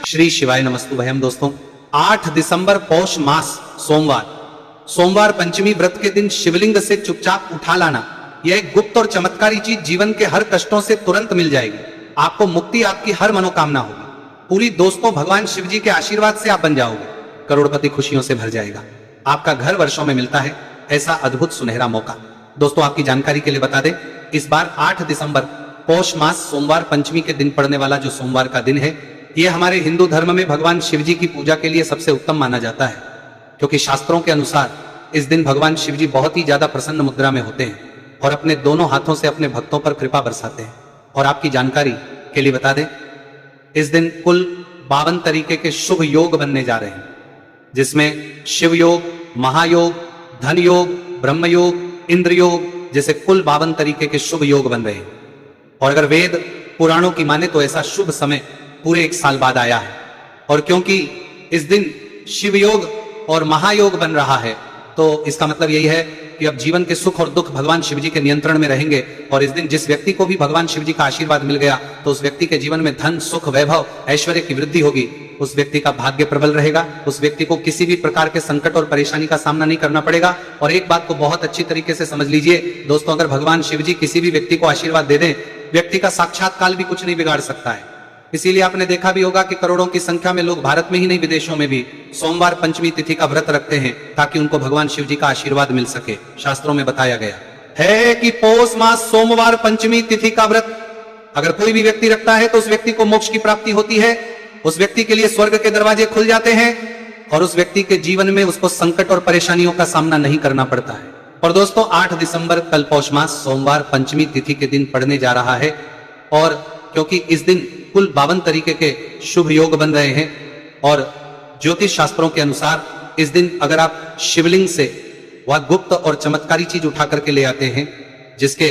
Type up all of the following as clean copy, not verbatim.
श्री शिवाय नमस्तु भयम। दोस्तों 8 दिसंबर पौष मास सोमवार पंचमी व्रत के दिन शिवलिंग से चुपचाप उठा लाना, यह एक गुप्त और चमत्कारी चीज जीवन के हर कष्टों से तुरंत मिल जाएगी। आपको मुक्ति, आपकी हर मनोकामना होगी पूरी। दोस्तों भगवान शिव जी के आशीर्वाद से आप बन जाओगे, करोड़पति खुशियों से भर जाएगा। आपका घर वर्षों में मिलता है ऐसा अद्भुत सुनहरा मौका। दोस्तों आपकी जानकारी के लिए बता दें, इस बार 8 दिसंबर पौष मास सोमवार पंचमी के दिन पड़ने वाला जो सोमवार का दिन है, यह हमारे हिंदू धर्म में भगवान शिव जी की पूजा के लिए सबसे उत्तम माना जाता है, क्योंकि शास्त्रों के अनुसार इस दिन भगवान शिव जी बहुत ही ज्यादा प्रसन्न मुद्रा में होते हैं और अपने दोनों हाथों से अपने भक्तों पर कृपा बरसाते हैं। और आपकी जानकारी के लिए बता दें, इस दिन कुल 52 तरीके के शुभ योग बनने जा रहे हैं, जिसमें शिव योग, महायोग, धन योग, ब्रह्म योग, इंद्र योग जैसे कुल 52 तरीके के शुभ योग बन रहे हैं। और अगर वेद पुराणों की माने तो ऐसा शुभ समय पूरे 1 साल बाद आया है। और क्योंकि इस दिन शिव योग और महायोग बन रहा है, तो इसका मतलब यही है कि अब जीवन के सुख और दुख भगवान शिव जी के नियंत्रण में रहेंगे। और इस दिन जिस व्यक्ति को भी भगवान शिव जी का आशीर्वाद मिल गया, तो उस व्यक्ति के जीवन में धन, सुख, वैभव, ऐश्वर्य की वृद्धि होगी। उस व्यक्ति का भाग्य प्रबल रहेगा, उस व्यक्ति को किसी भी प्रकार के संकट और परेशानी का सामना नहीं करना पड़ेगा। और एक बात को बहुत अच्छी तरीके से समझ लीजिए दोस्तों, अगर भगवान शिव जी किसी भी व्यक्ति को आशीर्वाद दे दें, व्यक्ति का साक्षात काल भी कुछ नहीं बिगाड़ सकता है। इसीलिए आपने देखा भी होगा कि करोड़ों की संख्या में लोग भारत में ही नहीं विदेशों में भी सोमवार पंचमी तिथि का व्रत रखते हैं, ताकि उनको भगवान शिव जी का आशीर्वाद मिल सके। शास्त्रों में बताया गया है कि पौष मास सोमवार पंचमी तिथि का व्रत अगर कोई भी व्यक्ति रखता है तो उस व्यक्ति को मोक्ष की प्राप्ति होती है, उस व्यक्ति के लिए स्वर्ग के दरवाजे खुल जाते हैं और उस व्यक्ति के जीवन में उसको संकट और परेशानियों का सामना नहीं करना पड़ता है। और दोस्तों 8 दिसंबर कल पौष मास सोमवार पंचमी तिथि के दिन पड़ने जा रहा है, और क्योंकि इस दिन कुल 52 तरीके के शुभ योग बन रहे हैं, और ज्योतिष शास्त्रों के अनुसार इस दिन अगर आप शिवलिंग से वह गुप्त और चमत्कारी चीज उठा करके ले आते हैं, जिसके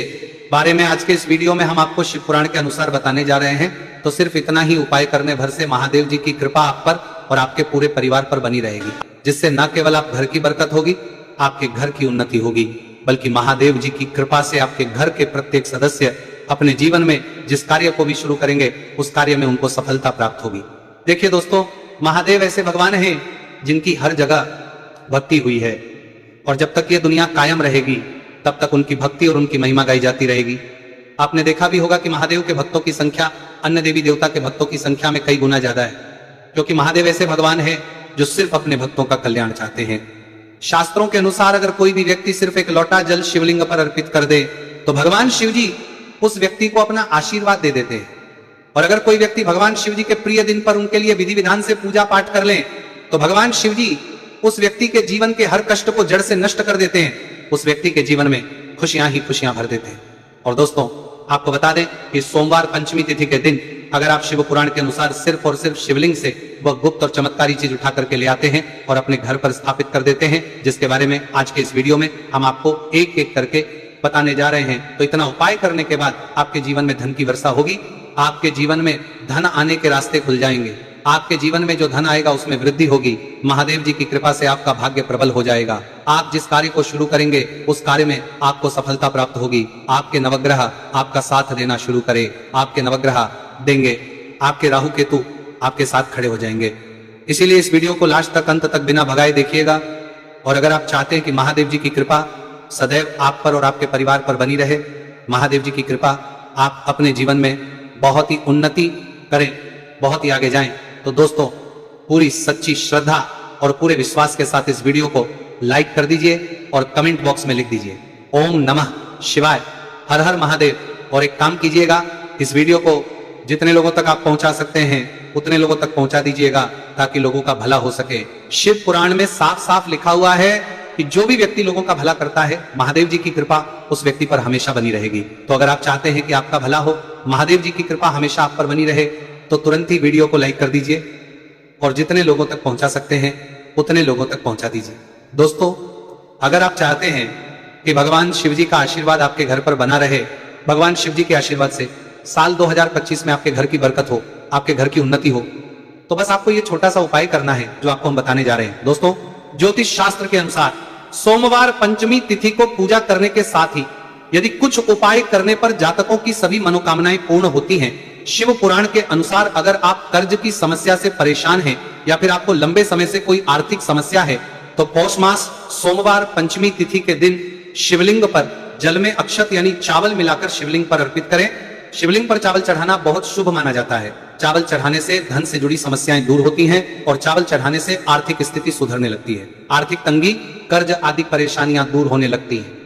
बारे में आज के इस वीडियो में हम आपको शिव पुराण के अनुसार बताने जा रहे हैं, तो सिर्फ इतना ही उपाय करने भर से महादेव जी की कृपा आप पर और आपके पूरे परिवार पर बनी रहेगी, जिससे न केवल आप घर की बरकत होगी, आपके घर की उन्नति होगी, बल्कि महादेव जी की कृपा से आपके घर के प्रत्येक सदस्य अपने जीवन में जिस कार्य को भी शुरू करेंगे, उस कार्य में उनको सफलता प्राप्त होगी। देखिए दोस्तों, महादेव ऐसे भगवान हैं जिनकी हर जगह भक्ति हुई है, और जब तक ये दुनिया कायम रहेगी तब तक उनकी भक्ति और उनकी महिमा गाई जाती रहेगी। आपने देखा भी होगा कि महादेव के भक्तों की संख्या अन्य देवी देवता के भक्तों की संख्या में कई गुना ज्यादा है, क्योंकि महादेव ऐसे भगवान है जो सिर्फ अपने भक्तों का कल्याण चाहते हैं। शास्त्रों के अनुसार अगर कोई भी व्यक्ति सिर्फ एक लोटा जल शिवलिंग पर अर्पित कर दे, तो भगवान शिव जी उस व्यक्ति को अपना आशीर्वाद दे देते हैं। और अगर कोई व्यक्ति भगवान शिव जी के प्रिय दिन पर उनके लिए विधि विधान से पूजा पाठ कर ले, तो भगवान शिव जी उस व्यक्ति के जीवन के हर कष्ट को जड़ से नष्ट कर देते हैं, उस व्यक्ति के जीवन में खुशियां ही खुशियां भर देते हैं। और दोस्तों आपको बता दें कि सोमवार पंचमी तिथि के दिन अगर आप शिव पुराण के अनुसार सिर्फ और सिर्फ शिवलिंग से वह गुप्त और चमत्कारी चीज उठा करके ले आते हैं और अपने घर पर स्थापित कर देते हैं, जिसके बारे में आज के इस वीडियो में हम आपको एक एक करके बताने जा रहे हैं, तो इतना उपाय करने के बाद आपके जीवन में धन की वर्षा होगी, आपके जीवन में धन आने के रास्ते खुल जाएंगे, आपके जीवन में जो धन आएगा उसमें वृद्धि होगी, महादेव जी की कृपा से आपका भाग्य प्रबल हो जाएगा। आप जिस कार्य को शुरू करेंगे उस कार्य में आपको सफलता प्राप्त होगी। आपके नवग्रह आपका साथ देना शुरू करे, आपके नवग्रह देंगे, आपके राहु केतु आपके साथ खड़े हो जाएंगे। इसीलिए इस वीडियो को लास्ट तक, अंत तक बिना भगाए देखिएगा। और अगर आप चाहते हैं कि महादेव जी की कृपा सदैव आप पर और आपके परिवार पर बनी रहे, महादेव जी की कृपा आप अपने जीवन में बहुत ही उन्नति करें, बहुत ही आगे जाएं, तो दोस्तों पूरी सच्ची श्रद्धा और पूरे विश्वास के साथ इस वीडियो को लाइक कर दीजिए और कमेंट बॉक्स में लिख दीजिए ओम नमः शिवाय, हर हर महादेव। और एक काम कीजिएगा, इस वीडियो को जितने लोगों तक आप पहुंचा सकते हैं उतने लोगों तक पहुंचा दीजिएगा, ताकि लोगों का भला हो सके। शिव पुराण में साफ साफ लिखा हुआ है कि जो भी व्यक्ति लोगों का भला करता है, महादेव जी की कृपा उस व्यक्ति पर हमेशा बनी रहेगी। तो अगर आप चाहते हैं कि आपका भला हो, महादेव जी की कृपा हमेशा आप पर बनी रहे, तो तुरंत ही वीडियो को लाइक कर दीजिए और जितने लोगों तक पहुंचा सकते हैं उतने लोगों तक पहुंचा दीजिए। दोस्तों अगर आप चाहते हैं कि भगवान शिव जी का आशीर्वाद आपके घर पर बना रहे, भगवान शिव जी के आशीर्वाद से साल 2025 में आपके घर की बरकत हो, आपके घर की उन्नति हो, तो बस आपको ये छोटा सा उपाय करना है जो आपको हम बताने जा रहे हैं। दोस्तों ज्योतिष शास्त्र के अनुसार सोमवार पंचमी तिथि को पूजा करने के साथ ही यदि कुछ उपाय करने पर जातकों की सभी मनोकामनाएं पूर्ण होती हैं, शिव पुराण के अनुसार अगर आप कर्ज की समस्या से परेशान हैं या फिर आपको लंबे समय से कोई आर्थिक समस्या है तो पौष मास सोमवार पंचमी तिथि के दिन शिवलिंग पर जल में अक्षत यानी चावल मिलाकर शिवलिंग पर अर्पित करें। शिवलिंग पर चावल चढ़ाना बहुत शुभ माना जाता है। चावल चढ़ाने से धन से जुड़ी समस्याएं दूर होती हैं और चावल चढ़ाने से आर्थिक स्थिति सुधरने लगती है। आर्थिक तंगी, कर्ज आदि परेशानियां दूर होने लगती हैं।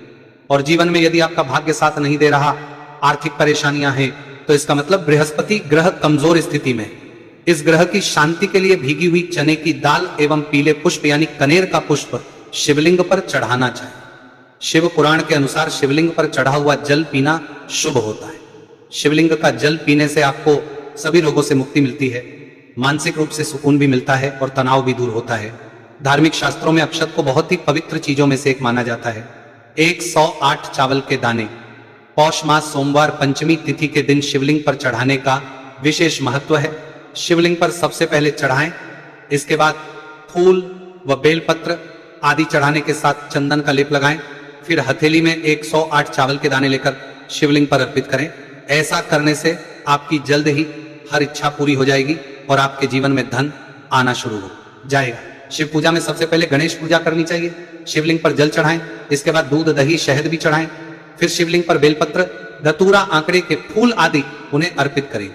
और जीवन में यदि आपका भाग्य साथ नहीं दे रहा, आर्थिक परेशानियां हैं, तो इसका मतलब बृहस्पति ग्रह कमजोर स्थिति में। इस ग्रह की शांति के लिए भीगी हुई चने की दाल एवं पीले पुष्प यानी कनेर का पुष्प शिवलिंग पर चढ़ाना चाहिए। शिव पुराण के अनुसार शिवलिंग पर चढ़ा हुआ जल पीना शुभ होता है। शिवलिंग का जल पीने से आपको सभी रोगों से मुक्ति मिलती है, मानसिक रूप से सुकून भी मिलता है और तनाव भी दूर होता है। धार्मिक शास्त्रों में अक्षत को बहुत ही पवित्र चीजों में से एक माना जाता है। 108 चावल के दाने पौष मास सोमवार पंचमी तिथि के दिन शिवलिंग पर चढ़ाने का विशेष महत्व है। शिवलिंग पर सबसे पहले चढ़ाएं, इसके बाद फूल व बेलपत्र आदि चढ़ाने के साथ चंदन का लेप लगाएं, फिर हथेली में 108 चावल के दाने लेकर शिवलिंग पर अर्पित करें। ऐसा करने से आपकी जल्द ही हर इच्छा पूरी हो जाएगी और आपके जीवन में धन आना शुरू हो जाएगा। शिव पूजा में सबसे पहले गणेश पूजा करनी चाहिए। शिवलिंग पर जल चढ़ाएं, इसके बाद दूध दही शहद भी चढ़ाएं, फिर शिवलिंग पर बेलपत्र धतूरा आंकड़े के फूल आदि उन्हें अर्पित करें।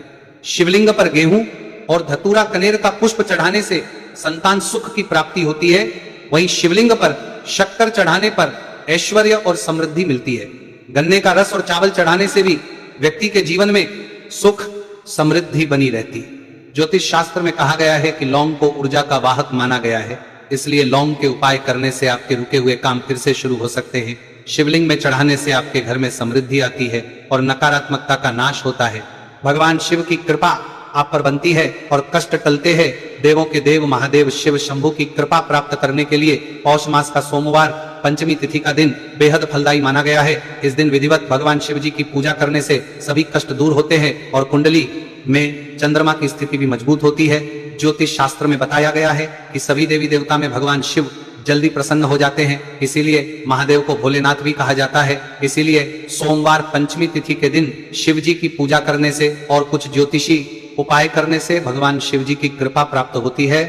शिवलिंग पर गेहूं और धतूरा कनेर का पुष्प चढ़ाने से संतान सुख की प्राप्ति होती है। वहीं शिवलिंग पर शक्कर चढ़ाने पर ऐश्वर्य और समृद्धि मिलती है। गन्ने का रस और चावल चढ़ाने से भी व्यक्ति के जीवन में सुख समृद्धि बनी रहती है। ज्योतिष शास्त्र में कहा गया है कि लौंग को ऊर्जा का वाहक माना गया है, इसलिए लौंग के उपाय करने से आपके रुके हुए काम फिर से शुरू हो सकते हैं। शिवलिंग में चढ़ाने से आपके घर में समृद्धि आती है और नकारात्मकता का नाश होता है। भगवान शिव की कृपा आप पर बनती है और कष्ट टलते हैं। देवों के देव महादेव शिव शंभु की कृपा प्राप्त करने के लिए पौष मास का सोमवार पंचमी तिथि का दिन बेहद फलदायी माना गया है। इस दिन विधिवत भगवान शिव जी की पूजा करने से सभी कष्ट दूर होते हैं और कुंडली में चंद्रमा की स्थिति भी मजबूत होती है। ज्योतिष शास्त्र में बताया गया है कि सभी देवी देवता में भगवान शिव जल्दी प्रसन्न हो जाते हैं, इसीलिए महादेव को भोलेनाथ भी कहा जाता है। इसीलिए सोमवार पंचमी तिथि के दिन शिव जी की पूजा करने से और कुछ ज्योतिषी उपाय करने से भगवान शिव जी की कृपा प्राप्त होती है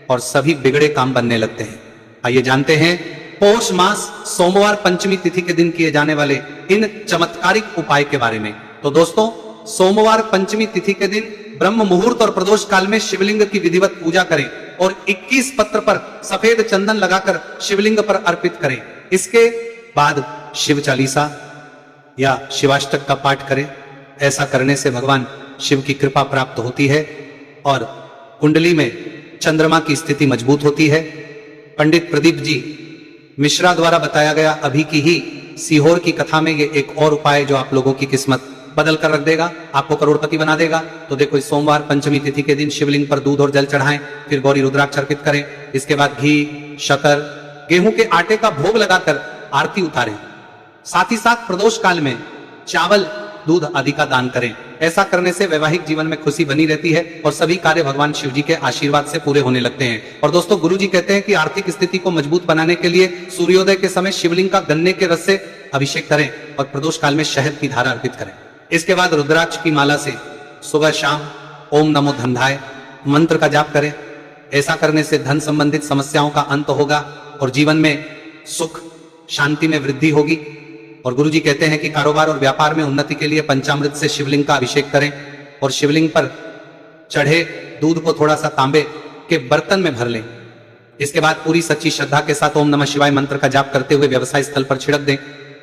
और सभी बिगड़े काम बनने लगते हैं। आइए जानते हैं पौष मास सोमवार पंचमी तिथि के दिन किए जाने वाले इन चमत्कारिक उपाय के बारे में। तो दोस्तों, सोमवार पंचमी तिथि के दिन ब्रह्म मुहूर्त और प्रदोष काल में शिवलिंग की विधिवत पूजा करें और 21 पत्र पर सफेद चंदन लगाकर शिवलिंग पर अर्पित करें। इसके बाद शिव चालीसा या शिवाष्टक का पाठ करें। ऐसा करने से भगवान शिव की कृपा प्राप्त होती है और कुंडली में चंद्रमा की स्थिति मजबूत होती है। पंडित प्रदीप जी मिश्रा द्वारा बताया गया अभी की ही सीहोर की कथा में ये एक और उपाय जो आप लोगों की किस्मत बदल कर रख देगा, आपको करोड़पति बना देगा। तो देखो, इस सोमवार पंचमी तिथि के दिन शिवलिंग पर दूध और जल चढ़ाएं, फिर गौरी रुद्राक्ष अर्पित करें। इसके बाद घी, शक्कर, गेहूं के आटे का भोग लगाकर आरती उतारें। साथ ही साथ प्रदोष काल में चावल, दूध आदि का दान करें। ऐसा करने से वैवाहिक जीवन में खुशी बनी रहती है और सभी कार्य भगवान शिव जी के आशीर्वाद से पूरे होने लगते हैं। और दोस्तों, गुरु जी कहते हैं कि आर्थिक स्थिति को मजबूत बनाने के लिए सूर्योदय के समय शिवलिंग का गन्ने के रस से अभिषेक करें और प्रदोष काल में शहद की धारा अर्पित करें। इसके बाद रुद्राक्ष की माला से सुबह शाम ओम नमो धनधाय मंत्र का जाप करें। ऐसा करने से धन संबंधित समस्याओं का अंत होगा और जीवन में सुख शांति में वृद्धि होगी। और गुरु जी कहते हैं कि कारोबार और व्यापार में उन्नति के लिए पंचामृत से शिवलिंग का अभिषेक करें और शिवलिंग पर चढ़े दूध को थोड़ा सा तांबे के बर्तन में भर लें। इसके बाद पूरी सच्ची श्रद्धा के साथ ओम नमः शिवाय मंत्र का जाप करते हुए व्यवसाय स्थल पर छिड़क दें।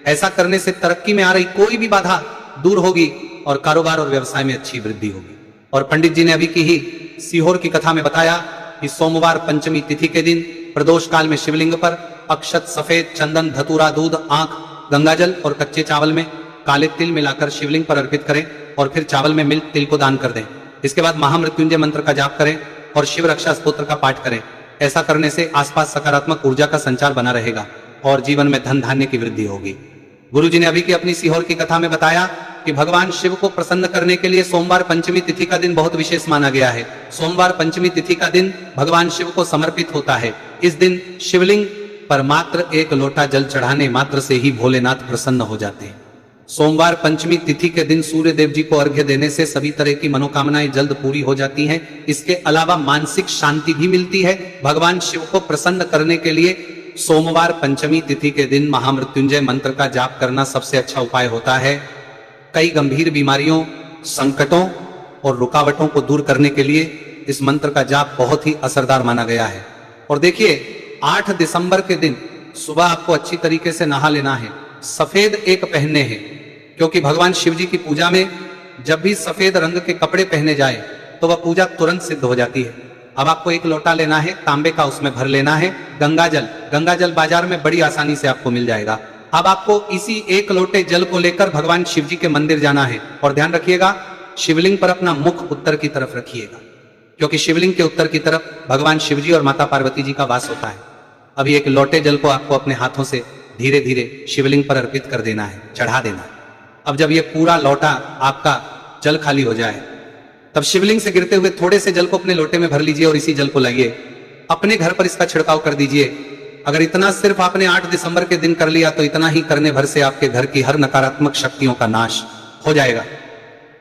ऐसा करने से तरक्की में आ रही कोई भी बाधा दूर होगी और कारोबार और व्यवसाय में अच्छी वृद्धि होगी। और पंडित जी ने अभी की ही सीहोर की कथा में बताया कि सोमवार पंचमी तिथि के दिन प्रदोष काल में शिवलिंग पर अक्षत, सफेद चंदन, धतूरा, दूध, आंख, गंगाजल और कच्चे चावल में काले तिल मिलाकर शिवलिंग पर अर्पित करें और फिर चावल में मिल तिल को दान कर दें। इसके बाद महामृत्युंजय मंत्र का जाप करें और शिव रक्षा स्तोत्र का पाठ करें। ऐसा करने से आसपास सकारात्मक ऊर्जा का संचार बना रहेगा और जीवन में धन धान्य की वृद्धि होगी। गुरु जी ने अभी की अपनी सीहोर की कथा में बताया कि भगवान शिव को प्रसन्न करने के लिए सोमवार पंचमी तिथि का दिन बहुत विशेष माना गया है। सोमवार पंचमी तिथि का दिन भगवान शिव को समर्पित होता है। इस दिन शिवलिंग पर मात्र एक लोटा जल चढ़ाने मात्र से ही भोलेनाथ प्रसन्न हो जाते हैं। सोमवार पंचमी तिथि के दिन सूर्य देव जी को अर्घ्य देने से सभी तरह की मनोकामनाएं जल्द पूरी हो जाती हैं। इसके अलावा मानसिक शांति भी मिलती है। भगवान शिव को प्रसन्न करने के लिए सोमवार पंचमी तिथि के दिन महामृत्युंजय मंत्र का जाप करना सबसे अच्छा उपाय होता है। कई गंभीर बीमारियों, संकटों और रुकावटों को दूर करने के लिए इस मंत्र का जाप बहुत ही असरदार माना गया है। और देखिए, 8 दिसंबर के दिन सुबह आपको अच्छी तरीके से नहा लेना है, सफेद एक पहनने हैं, क्योंकि भगवान शिव जी की पूजा में जब भी सफेद रंग के कपड़े पहने जाए तो वह पूजा तुरंत सिद्ध हो जाती है। अब आपको एक लोटा लेना है, तांबे का, उसमें भर लेना है गंगा जल बाजार में बड़ी आसानी से आपको मिल जाएगा। अब आपको इसी एक लोटे जल को लेकर भगवान शिव जी के मंदिर जाना है। और ध्यान रखिएगा, शिवलिंग पर अपना मुख उत्तर की तरफ रखिएगा, क्योंकि शिवलिंग के उत्तर की तरफ भगवान शिव जी और माता पार्वती जी का वास होता है। अभी एक लोटे जल को आपको अपने हाथों से धीरे धीरे शिवलिंग पर अर्पित कर देना है, चढ़ा देना है। अब जब ये पूरा लोटा आपका जल खाली हो जाए, तब शिवलिंग से गिरते हुए थोड़े से जल को अपने लोटे में भर लीजिए और इसी जल को लाइए अपने घर पर इसका छिड़काव कर दीजिए। अगर इतना सिर्फ आपने 8 दिसंबर के दिन कर लिया तो इतना ही करने भर से आपके घर की हर नकारात्मक शक्तियों का नाश हो जाएगा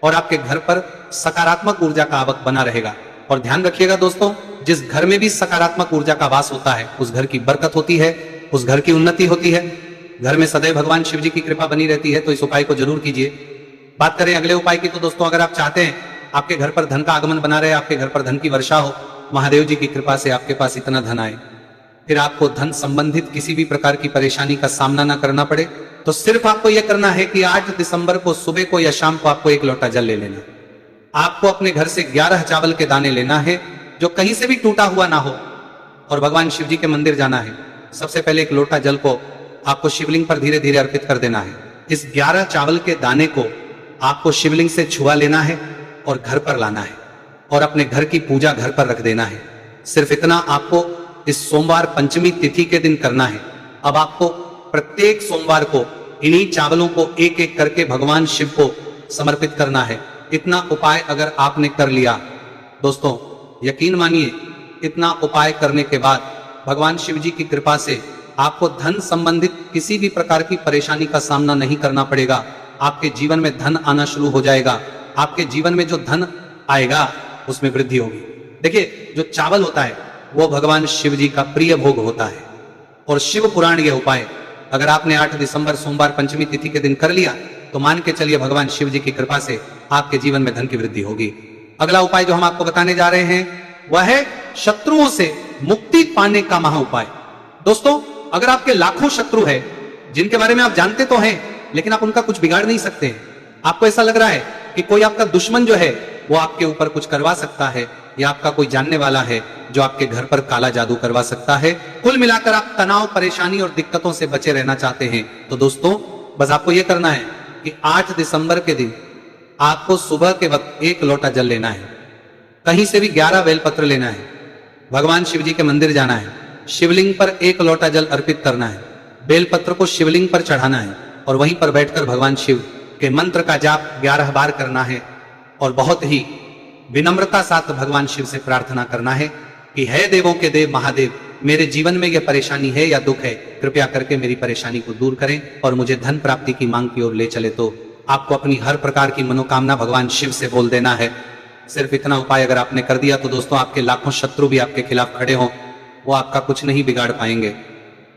और आपके घर पर सकारात्मक ऊर्जा का आवक बना रहेगा। और ध्यान रखिएगा दोस्तों, जिस घर में भी सकारात्मक ऊर्जा का वास होता है उस घर की बरकत होती है, उस घर की उन्नति होती है, घर में सदैव भगवान शिव जी की कृपा बनी रहती है। तो इस उपाय को जरूर कीजिए। बात करें अगले उपाय की, तो दोस्तों अगर आप चाहते हैं आपके घर पर धन का आगमन बना रहे, आपके घर पर धन की वर्षा हो, महादेव जी की कृपा से आपके पास इतना धन आए, फिर आपको धन संबंधित किसी भी प्रकार की परेशानी का सामना ना करना पड़े, तो सिर्फ आपको यह करना है कि 8 दिसंबर को सुबह को या शाम को आपको एक लोटा जल ले लेना। आपको अपने घर से 11 चावल के दाने लेना है, जो कहीं से भी टूटा हुआ ना हो, और भगवान शिव जी के मंदिर जाना है। सबसे पहले एक लोटा जल को आपको शिवलिंग पर धीरे धीरे अर्पित कर देना है। इस 11 चावल के दाने को आपको शिवलिंग से छुआ लेना है और घर पर लाना है और अपने घर की पूजा घर पर रख देना है। सिर्फ इतना आपको इस सोमवार पंचमी तिथि के दिन करना है। अब आपको प्रत्येक सोमवार को इन्हीं चावलों को एक एक करके भगवान शिव को समर्पित करना है। इतना उपाय अगर आपने कर लिया दोस्तों, यकीन मानिए, इतना उपाय करने के बाद भगवान शिव जी की कृपा से आपको धन संबंधित किसी भी प्रकार की परेशानी का सामना नहीं करना पड़ेगा। आपके जीवन में धन आना शुरू हो जाएगा। आपके जीवन में जो धन आएगा उसमें वृद्धि होगी। देखिए, जो चावल होता है वो भगवान शिव जी का प्रिय भोग होता है। और शिव पुराण यह उपाय अगर आपने 8 दिसंबर सोमवार पंचमी तिथि के दिन कर लिया तो मान के चलिए भगवान शिव जी की कृपा से आपके जीवन में धन की वृद्धि होगी। अगला उपाय जो हम आपको बताने जा रहे हैं वह है शत्रुओं से मुक्ति पाने का महा उपाय। दोस्तों, अगर आपके लाखों शत्रु है जिनके बारे में आप जानते तो हैं, लेकिन आप उनका कुछ बिगाड़ नहीं सकते, आपको ऐसा लग रहा है कि कोई आपका दुश्मन जो है वो आपके ऊपर कुछ करवा सकता है, या आपका कोई जानने वाला है जो आपके घर पर काला जादू करवा सकता है, कुल मिलाकर आप तनाव, परेशानी और दिक्कतों से बचे रहना चाहते हैं, तो दोस्तों बस आपको यह करना है कि 8 दिसंबर के दिन आपको सुबह के वक्त एक लोटा जल लेना है, कहीं से भी 11 बेलपत्र लेना है, भगवान शिव जी के मंदिर जाना है, शिवलिंग पर एक लोटा जल अर्पित करना है, बेलपत्र को शिवलिंग पर चढ़ाना है और वहीं पर बैठकर भगवान शिव के मंत्र का जाप 11 बार करना है और बहुत ही विनम्रता साथ भगवान शिव से प्रार्थना करना है कि हे देवों के देव महादेव, मेरे जीवन में यह परेशानी है या दुख है, कृपया करके मेरी परेशानी को दूर करें और मुझे धन प्राप्ति की मांग की ओर ले चले। तो आपको अपनी हर प्रकार की मनोकामना भगवान शिव से बोल देना है। सिर्फ इतना उपाय अगर आपने कर दिया तो दोस्तों आपके लाखों शत्रु भी आपके खिलाफ खड़े हों, वो आपका कुछ नहीं बिगाड़ पाएंगे,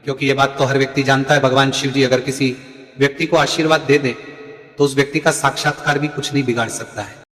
क्योंकि ये बात तो हर व्यक्ति जानता है, भगवान शिव जी अगर किसी व्यक्ति को आशीर्वाद दे दे तो उस व्यक्ति का साक्षात्कार भी कुछ नहीं बिगाड़ सकता है।